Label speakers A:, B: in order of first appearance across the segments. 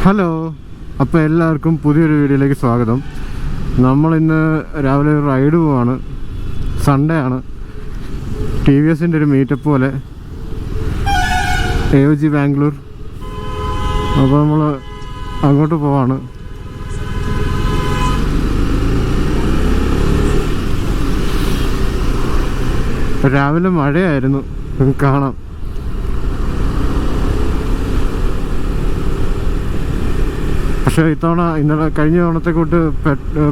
A: Hello, അപ്പോൾ എല്ലാവർക്കും പുതിയൊരു വീഡിയോയിലേക്ക് സ്വാഗതം. നമ്മളിന്ന് രാവിലെ ഒരു റൈഡ് പോവാണ്. സൺഡേ ആണ്. ടി വി എസിൻ്റെ ഒരു മീറ്റപ്പ് പോലെ AOG ബാംഗ്ലൂർ. അപ്പോൾ നമ്മൾ അങ്ങോട്ട് പോവാണ്. രാവിലെ മഴയായിരുന്നു, കാണാം. പക്ഷേ ഇത്തവണ ഇന്നലെ കഴിഞ്ഞ തവണത്തെ കൂട്ട്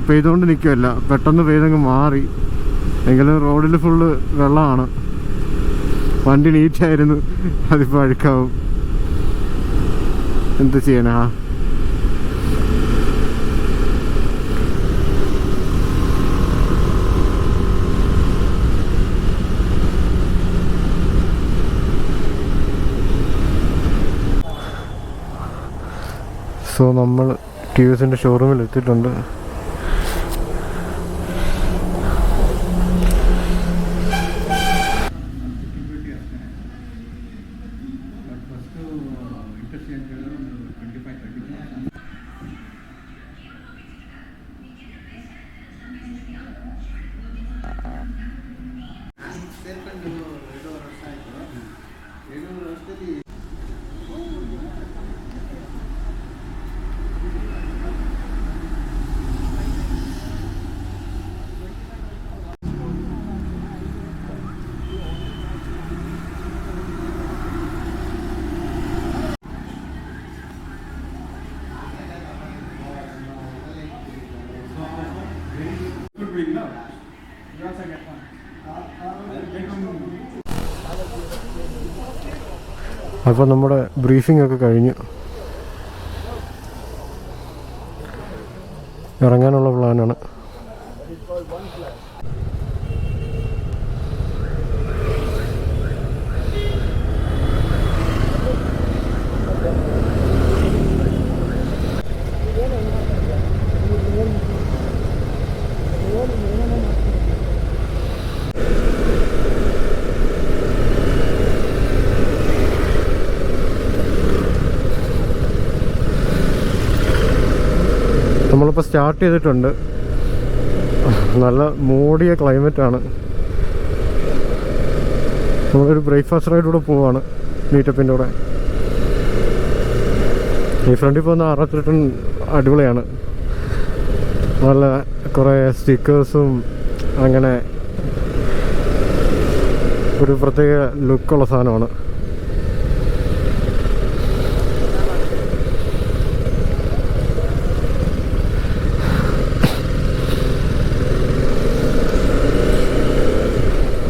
A: പെയ്തുകൊണ്ട് നിൽക്കുമല്ല, പെട്ടെന്ന് പെയ്തങ്ങ് മാറി. എങ്കിലും റോഡിൽ ഫുള്ള് വെള്ളമാണ്. വണ്ടി നീറ്റായിരുന്നു, അതിപ്പോൾ അഴുക്കാവും. എന്ത് ചെയ്യാനാ? സോ നമ്മൾ ടി വി എസിൻ്റെ ഷോറൂമിൽ എത്തിയിട്ടുണ്ട്. അപ്പോൾ നമ്മുടെ ബ്രീഫിംഗ് ഒക്കെ കഴിഞ്ഞു. ഇറങ്ങാനുള്ള പ്ലാനാണ്. നമ്മളിപ്പോൾ സ്റ്റാർട്ട് ചെയ്തിട്ടുണ്ട്. നല്ല മൂടിയ ക്ലൈമറ്റാണ്. നമ്മളൊരു ബ്രേക്ക്ഫാസ്റ്റ് റൈഡിലൂടെ പോവാണ് മീറ്റപ്പിൻ്റെ കൂടെ. ഈ ഫ്രണ്ടിൽ പോകുന്ന ആറാത്തിരട്ടൻ അടിപൊളിയാണ്. നല്ല കുറേ സ്റ്റിക്കേഴ്സും അങ്ങനെ ഒരു പ്രത്യേക ലുക്കുള്ള സാധനമാണ്.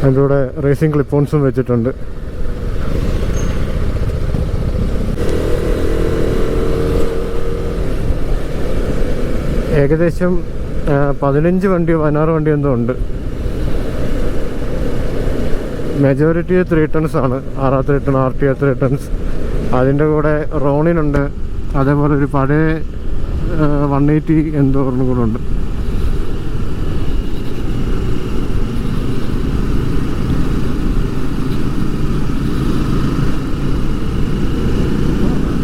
A: അതിൻ്റെ കൂടെ റേസിംഗ് ക്ലിപ്പോൺസും വെച്ചിട്ടുണ്ട്. ഏകദേശം 15 വണ്ടിയോ 16 വണ്ടിയോ എന്തോ ഉണ്ട്. മെജോറിറ്റി 3 ടൺസ് ആണ്. R3 ton, RTR 3 tons. അതിൻ്റെ കൂടെ റോണിനുണ്ട്. അതേപോലെ ഒരു പഴയ 180 എന്തോ ഒരെണ്ണം കൂടെ ഉണ്ട്.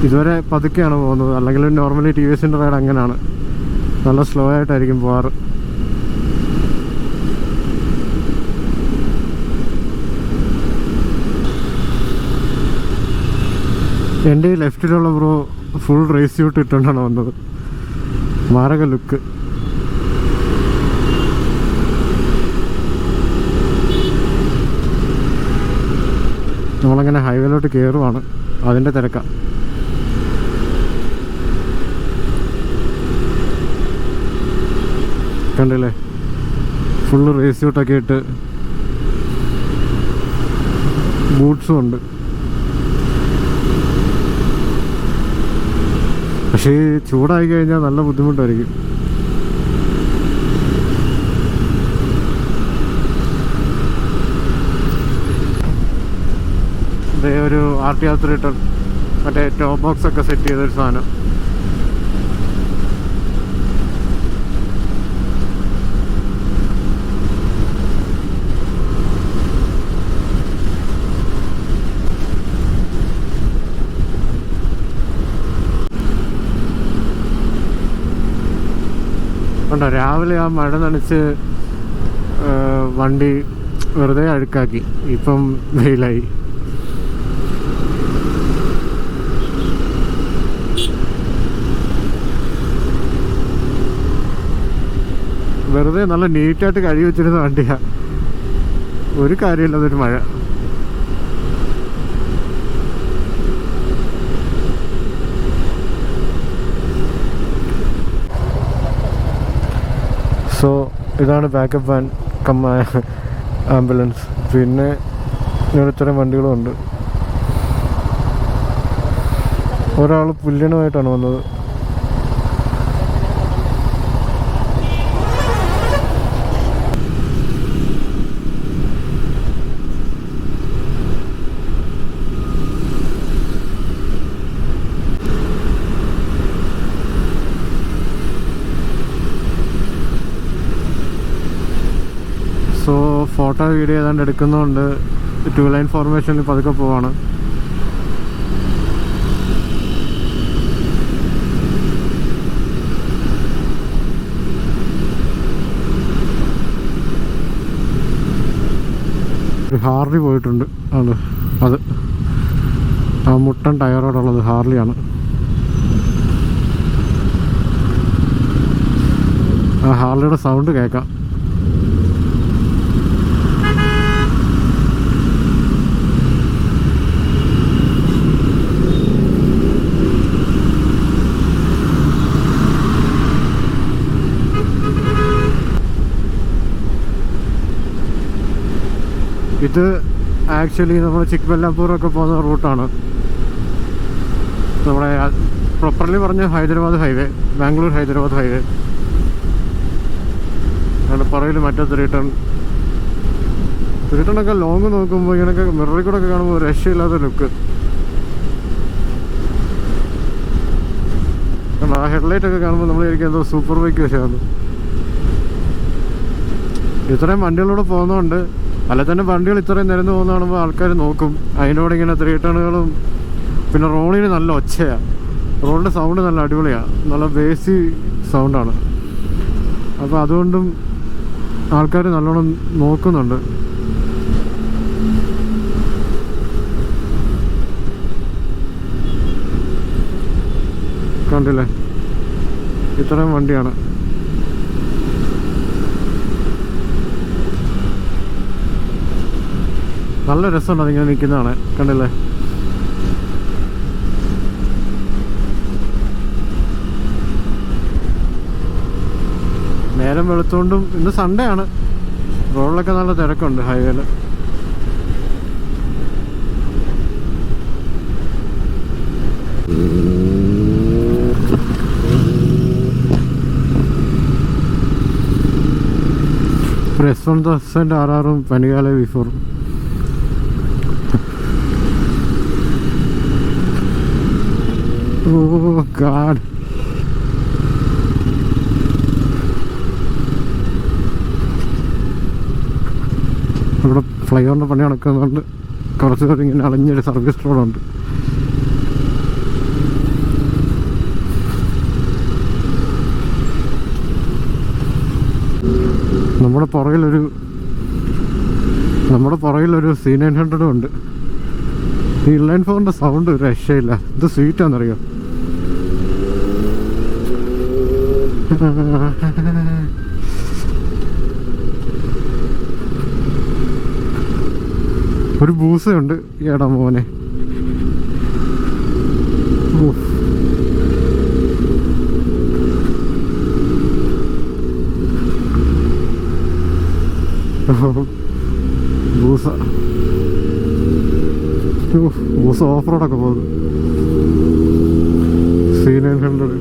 A: ഇതുവരെ പതുക്കെയാണ് പോകുന്നത്. അല്ലെങ്കിൽ നോർമലി ടി വി എസിൻ്റെ റൈഡ് അങ്ങനെയാണ്, നല്ല സ്ലോ ആയിട്ടായിരിക്കും പോവാറ്. എൻ്റെ ഈ ലെഫ്റ്റിലുള്ള ബ്രോ ഫുൾ റേസ് സ്യൂട്ട് ഇട്ടുകൊണ്ടാണ് വന്നത്. മാരക ലുക്ക്. നമ്മളങ്ങനെ ഹൈവേയിലോട്ട് കയറുവാണ്. അതിൻ്റെ തിരക്കാണ്. കണ്ടില്ലേ, ഫുള്ള് റേസ് സ്യൂട്ടൊക്കെ ഇട്ട് ബൂട്ട്സും ഉണ്ട്. പക്ഷേ ചൂടായി കഴിഞ്ഞാൽ നല്ല ബുദ്ധിമുട്ടായിരിക്കും. ഇതേ ഒരു RTR 3 ടൺ മറ്റേ ടോപ്പ് ബോക്സ് ഒക്കെ സെറ്റ് ചെയ്തൊരു സാധനം. കണ്ടോ, രാവിലെ ആ മഴ നനച്ച് വണ്ടി വെറുതെ അഴുക്കാക്കി, ഇപ്പം വെയിലായി. വെറുതെ നല്ല നീറ്റായിട്ട് കഴുകി വെച്ചിരുന്ന വണ്ടിയാ, ഒരു കാര്യമില്ലാതൊരു മഴ. സോ ഇതാണ് ബാക്കപ്പ് വാൻ ആംബുലൻസ്. പിന്നെ ഇത്തരം വണ്ടികളുമുണ്ട്. ഒരാൾ പുല്ലിനുമായിട്ടാണ് വന്നത്. സോ ഫോട്ടോ വീഡിയോ ഏതാണ്ട് എടുക്കുന്നതുകൊണ്ട് 2 ലൈൻ ഫോർമേഷനിൽ പതുക്കെ പോവാണ്. ഒരു ഹാർലി പോയിട്ടുണ്ട്. അത് ആ മുട്ടൻ ടയറോടുള്ളത് ഹാർലിയാണ്. ആ ഹാർലിയുടെ സൗണ്ട് കേൾക്കാം. ഇത് ആക്ച്വലി നമ്മൾ ചിക്ബല്ലാപൂറൊക്കെ പോകുന്ന റൂട്ടാണ്. നമ്മുടെ പ്രോപ്പർലി പറഞ്ഞ ഹൈദരാബാദ് ഹൈവേ, ബാംഗ്ലൂർ ഹൈദരാബാദ് ഹൈവേ. അതുകൊണ്ട് പുറകിൽ മറ്റേ ത്രീട്ടണൊക്കെ ലോങ് നോക്കുമ്പോൾ ഇങ്ങനെയൊക്കെ മിററിൽ കൂടെ ഒക്കെ കാണുമ്പോൾ രക്ഷയില്ലാത്ത ലുക്ക്. കാരണം ആ ഹെഡ്ലൈറ്റ് ഒക്കെ കാണുമ്പോൾ നമ്മൾ ശരിക്കും എന്തോ സൂപ്പർ ബൈക്ക് വശമാണ്. ഇത്രയും വണ്ടികളിലൂടെ പോകുന്നതുകൊണ്ട്, അല്ല തന്നെ വണ്ടികൾ ഇത്രയും നിരന്ന് പോകുന്ന കാണുമ്പോൾ ആൾക്കാർ നോക്കും. അതിനോട് ഇങ്ങനെ 3 ടണുകളും. പിന്നെ റോഡിന് നല്ല ഒച്ചയാണ്, റോഡിൻ്റെ സൗണ്ട് നല്ല അടിപൊളിയാണ്, നല്ല ബേസി സൗണ്ടാണ്. അപ്പോൾ അതുകൊണ്ടും ആൾക്കാർ നല്ലോണം നോക്കുന്നുണ്ട്. കണ്ടില്ലേ, ഇത്രയും വണ്ടിയാണ്. നല്ല രസമുണ്ട് അതിങ്ങനെ നിൽക്കുന്നതാണ്. കണ്ടില്ലേ, നേരം വെളുത്തുകൊണ്ടും ഇന്ന് സൺഡേ ആണ്. റോഡിലൊക്കെ നല്ല തിരക്കുണ്ട് ഹൈവേയിൽ. S1000 RRും പനികാല V4. Oh God. ഇവിടെ ഫ്ലൈ ഓവറിൻ്റെ പണി നടക്കുന്നുണ്ട്. കുറച്ച് പേര് ഇങ്ങനെ അളഞ്ഞൊരു സർവീസ് റോഡുണ്ട്. നമ്മുടെ പുറകിലൊരു C900 ഉണ്ട്. ഈ ഇൻലൈൻ ഫോറിൻ്റെ സൗണ്ട് ഒരു രക്ഷയില്ല. ഇത് സ്വീറ്റാണെന്നറിയോ. ഒരു ബൂസയുണ്ട് ഏടാ മോനെ. ബൂസ ഓഫ് റോഡൊക്കെ പോകുന്നു. C900.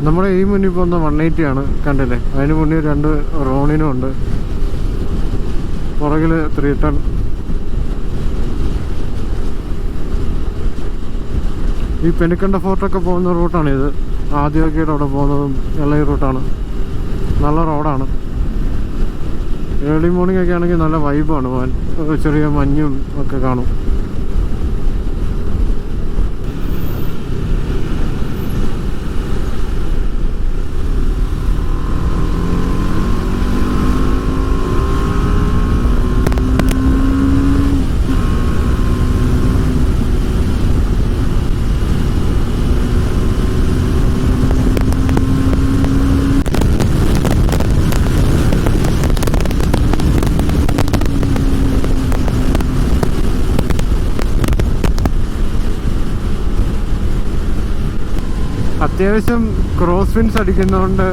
A: നമ്മുടെ ഈ മുന്നിൽ പോകുന്ന 180 ആണ്. കണ്ടില്ലേ, അതിന് മുന്നിൽ 2 റോണിനും ഉണ്ട്. പുറകിൽ 3 ടൺ. ഈ പെനിക്കണ്ട ഫോർട്ടൊക്കെ പോകുന്ന റൂട്ടാണിത്. ആദ്യമൊക്കെ അവിടെ പോകുന്നതും എല്ലാം ഈ റൂട്ടാണ്. നല്ല റോഡാണ്. ഏർലി മോർണിംഗ് ഒക്കെ ആണെങ്കിൽ നല്ല വൈബാണ് പോകാൻ. ചെറിയ മഞ്ഞും ഒക്കെ കാണും. അത്യാവശ്യം ക്രോസ് വിൻസ് അടിക്കുന്നതുകൊണ്ട്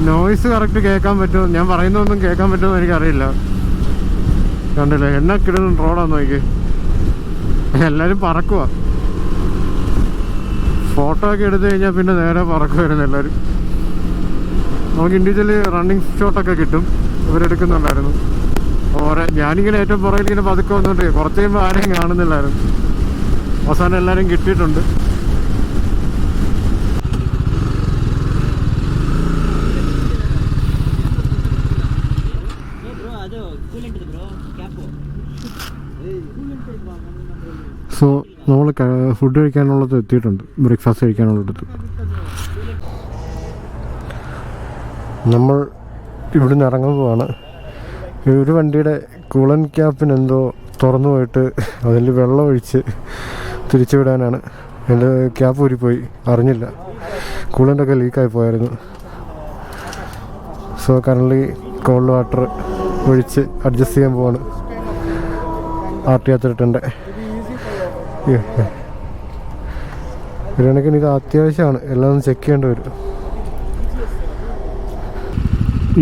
A: നോയ്സ് കറക്റ്റ് കേൾക്കാൻ പറ്റുമോ, ഞാൻ പറയുന്നതൊന്നും കേൾക്കാൻ പറ്റുമെന്ന് എനിക്കറിയില്ല. കണ്ടില്ലേ, എണ്ണ കിടുന്ന റോഡാന്ന് നോക്കി. എല്ലാവരും പറക്കുക. ഫോട്ടോ ഒക്കെ എടുത്തു കഴിഞ്ഞാൽ പിന്നെ നേരെ പറക്കുമായിരുന്നു എല്ലാവരും. നമുക്ക് ഇൻഡിവിജ്വലി റണ്ണിങ് ഷോട്ടൊക്കെ കിട്ടും. ഇവരെടുക്കുന്നുണ്ടായിരുന്നു. ഞാനിങ്ങനെ ഏറ്റവും പുറകിൽ ഇങ്ങനെ പതുക്കെ വന്നിട്ട് കുറച്ച് കഴിയുമ്പോൾ ആരെയും കാണുന്നില്ലായിരുന്നു. അവസാനം എല്ലാവരും കിട്ടിയിട്ടുണ്ട്. സോ നമ്മൾ ഫുഡ് കഴിക്കാനുള്ളത് എത്തിയിട്ടുണ്ട്. ബ്രേക്ക്ഫാസ്റ്റ് കഴിക്കാനുള്ളത്. നമ്മൾ ഇവിടുന്ന് ഇറങ്ങാൻ പോവാണ്. ഒരു വണ്ടിയുടെ കൂളൻ ക്യാപ്പിന് എന്തോ തുറന്നു പോയിട്ട് അതിൽ വെള്ളം ഒഴിച്ച് തിരിച്ചു വിടാനാണ്. എൻ്റെ ക്യാപ്പ് ഊരിപ്പോയി, അറിഞ്ഞില്ല. കൂളൻ്റൊക്കെ ലീക്കായി പോയായിരുന്നു. സോ കറൻലി കോൾഡ് വാട്ടർ ഒഴിച്ച് അഡ്ജസ്റ്റ് ചെയ്യാൻ പോവാണ്. RT അത്തിട്ടുണ്ട്. ഒരു കണക്കിന് ഇത് അത്യാവശ്യമാണ്. എല്ലാം ഒന്ന് ചെക്ക് ചെയ്യേണ്ടി വരും.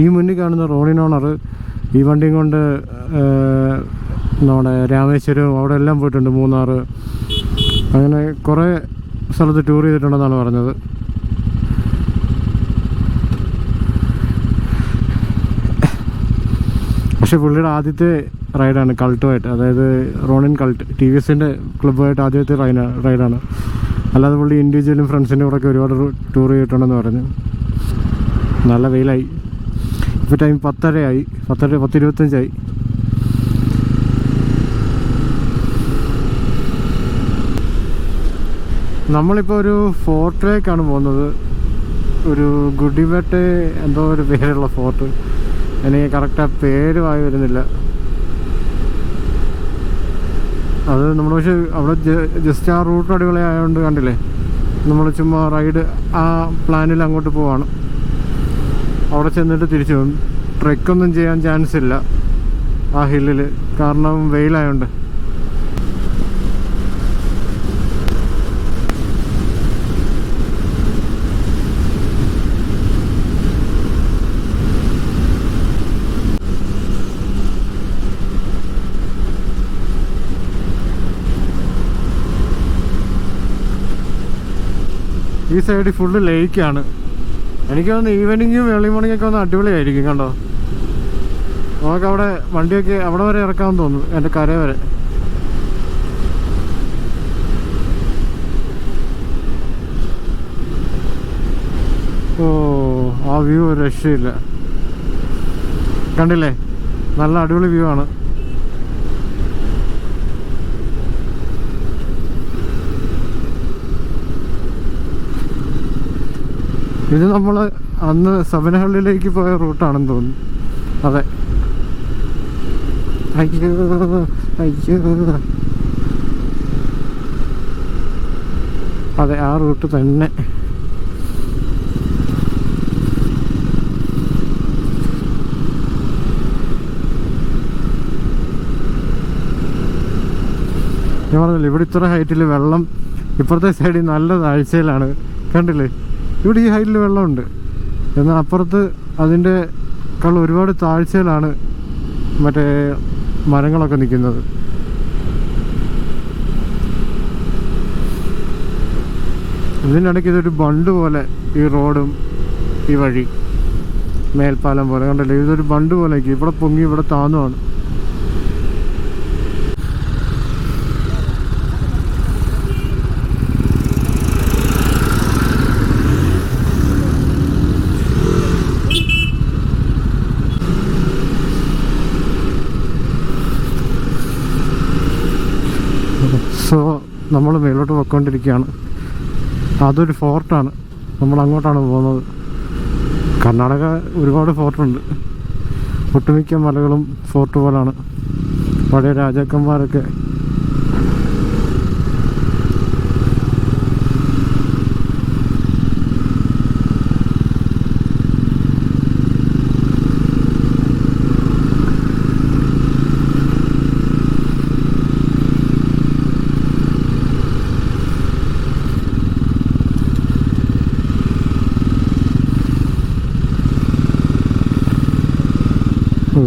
A: ഈ മുന്നിൽ കാണുന്ന റോഡിൻ ഓണർ ഈ വണ്ടിയും കൊണ്ട് നമ്മുടെ രാമേശ്വരം അവിടെ എല്ലാം പോയിട്ടുണ്ട്. മൂന്നാർ, അങ്ങനെ കുറേ സ്ഥലത്ത് ടൂർ ചെയ്തിട്ടുണ്ടെന്നാണ് പറഞ്ഞത്. പക്ഷെ പുള്ളിയുടെ ആദ്യത്തെ റൈഡാണ് കൾട്ടുമായിട്ട്, അതായത് റോണിൻ കൾട്ട് TVSൻ്റെ ക്ലബ്ബുമായിട്ട് ആദ്യത്തെ റൈഡാണ്. അല്ലാതെ പുള്ളി ഇൻഡിവിജ്വലും ഫ്രണ്ട്സിൻ്റെ കൂടെ ഒക്കെ ഒരുപാട് ടൂർ ചെയ്തിട്ടുണ്ടെന്ന് പറഞ്ഞു. നല്ല വെയിലായി. ഇപ്പോൾ ടൈം 10:30 10:25. നമ്മളിപ്പോൾ ഒരു ഫോർട്ടിലേക്കാണ് പോകുന്നത്. ഒരു ഗുഡിബെട്ടെ എന്തോ ഒരു പേരുള്ള ഫോർട്ട്. എനിക്ക് കറക്റ്റ് ആ പേര് വായി വരുന്നില്ല. അത് നമ്മൾ പക്ഷേ അവിടെ ജസ്റ്റ് ആ റൂട്ട് അടിപൊളി ആയതുകൊണ്ട് കണ്ടില്ലേ, നമ്മൾ ചുമ്മാ റൈഡ് ആ പ്ലാനിൽ അങ്ങോട്ട് പോവാണ്. അവിടെ ചെന്നിട്ട് തിരിച്ചു പോകും. ട്രെക്കൊന്നും ചെയ്യാൻ ചാൻസ് ഇല്ല ആ ഹില്ലിൽ, കാരണം വെയിലായതുകൊണ്ട്. ഈ സൈഡിൽ ഫുള്ള് ലേക്കാണ്. എനിക്ക് തോന്നുന്നു ഈവനിങ്ങും ഏർലി മോർണിംഗ് ഒക്കെ ഒന്ന് അടിപൊളിയായിരിക്കും. കണ്ടോ, നമുക്ക് അവിടെ വണ്ടിയൊക്കെ അവിടെ വരെ ഇറക്കാമെന്ന് തോന്നുന്നു, എൻ്റെ കര വരെ. ഓ, ആ വ്യൂ ഒരു രക്ഷയില്ല. കണ്ടില്ലേ, നല്ല അടിപൊളി വ്യൂ ആണ്. ഇത് നമ്മൾ അന്ന് സബനഹള്ളിയിലേക്ക് പോയ റൂട്ടാണെന്ന് തോന്നുന്നു. അതെ. അയ്യോ അതെ, ആ റൂട്ട് തന്നെ. ഞാൻ പറഞ്ഞില്ല, ഇവിടെ ഇത്ര ഹൈറ്റിൽ വെള്ളം, ഇപ്പുറത്തെ സൈഡിൽ നല്ല താഴ്ചയിലാണ്. കണ്ടില്ലേ, ഇവിടെ ഈ ഹൈറ്റിൽ വെള്ളമുണ്ട്, എന്നാൽ അപ്പുറത്ത് അതിൻ്റെ ഒരുപാട് താഴ്ചയിലാണ് മറ്റേ മരങ്ങളൊക്കെ നിൽക്കുന്നത്. ഇതിനിടയ്ക്ക് ഇതൊരു ബണ്ട് പോലെ, ഈ റോഡും ഈ വഴി മേൽപ്പാലം പോലെ. കണ്ടല്ലേ, ഇതൊരു ബണ്ട് പോലെ ഇവിടെ പൊങ്ങി ഇവിടെ താന്നുമാണ്. നമ്മൾ മേലോട്ട് പോയിക്കൊണ്ടിരിക്കുകയാണ്. അതൊരു ഫോർട്ടാണ്, നമ്മൾ അങ്ങോട്ടാണ് പോകുന്നത്. കർണാടക ഒരുപാട് ഫോർട്ടുണ്ട്. ഒട്ടുമിക്ക മലകളും ഫോർട്ട് പോലാണ്. പഴയ രാജാക്കന്മാരൊക്കെ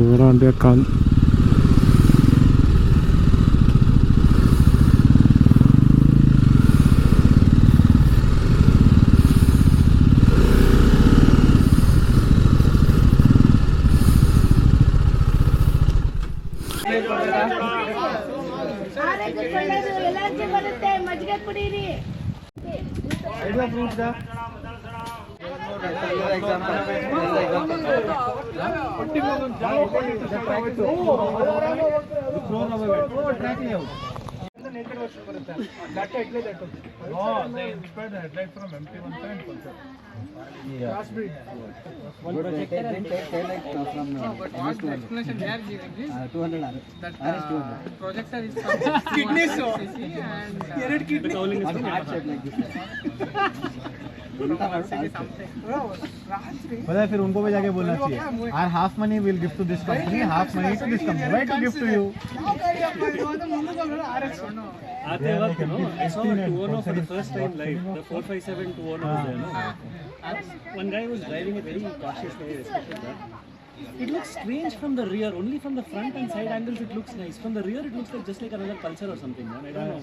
A: ഇവിടെ വണ്ടിയേക്കാൻ.
B: पता है फिर उनको भी जाके बोलना चाहिए और half money will give to this company, half money to this company. Why to give to you?
C: आते वक्त no I saw a 210 for the first time live. The 457 210 was there, no? One guy was driving it very cautiously. I respected that. It looks strange from the rear. Only from the front and side angles it looks nice. From the rear it looks like just like another Pulsar or something, man. I don't know.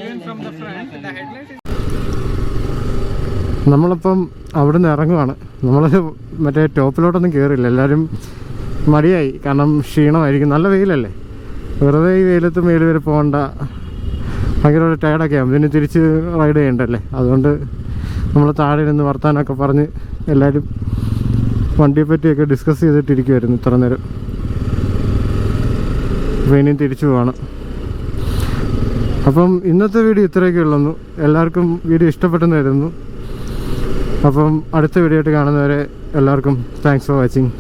C: Even from the front, the headlight is.
A: നമ്മളിപ്പം അവിടെ നിന്ന് ഇറങ്ങുവാണ്. നമ്മൾ മറ്റേ ടോപ്പിലോട്ടൊന്നും കയറില്ല, എല്ലാവരും മടിയായി. കാരണം ക്ഷീണമായിരിക്കും, നല്ല വെയിലല്ലേ. വെറുതെ ഈ വെയിലത്ത് മേല് വരെ പോകണ്ട, ഭയങ്കര ടയർഡൊക്കെ ആകും. പിന്നെ തിരിച്ച് റൈഡ് ചെയ്യണ്ടല്ലേ. അതുകൊണ്ട് നമ്മൾ താഴെ നിന്ന് വർത്താനമൊക്കെ പറഞ്ഞ് എല്ലാവരും വണ്ടിയെ പറ്റിയൊക്കെ ഡിസ്കസ് ചെയ്തിട്ടിരിക്കുമായിരുന്നു ഇത്ര നേരം. അപ്പോൾ ഇനിയും തിരിച്ചു പോവാണ്. അപ്പം ഇന്നത്തെ വീഡിയോ ഇത്രയൊക്കെ ഉള്ളൂ. എല്ലാവർക്കും വീഡിയോ ഇഷ്ടപ്പെട്ടെന്ന് കരുതുന്നു. അപ്പം അടുത്ത വീഡിയോ ആയിട്ട് കാണുന്നവരെ എല്ലാവർക്കും താങ്ക്സ് ഫോർ വാച്ചിങ്.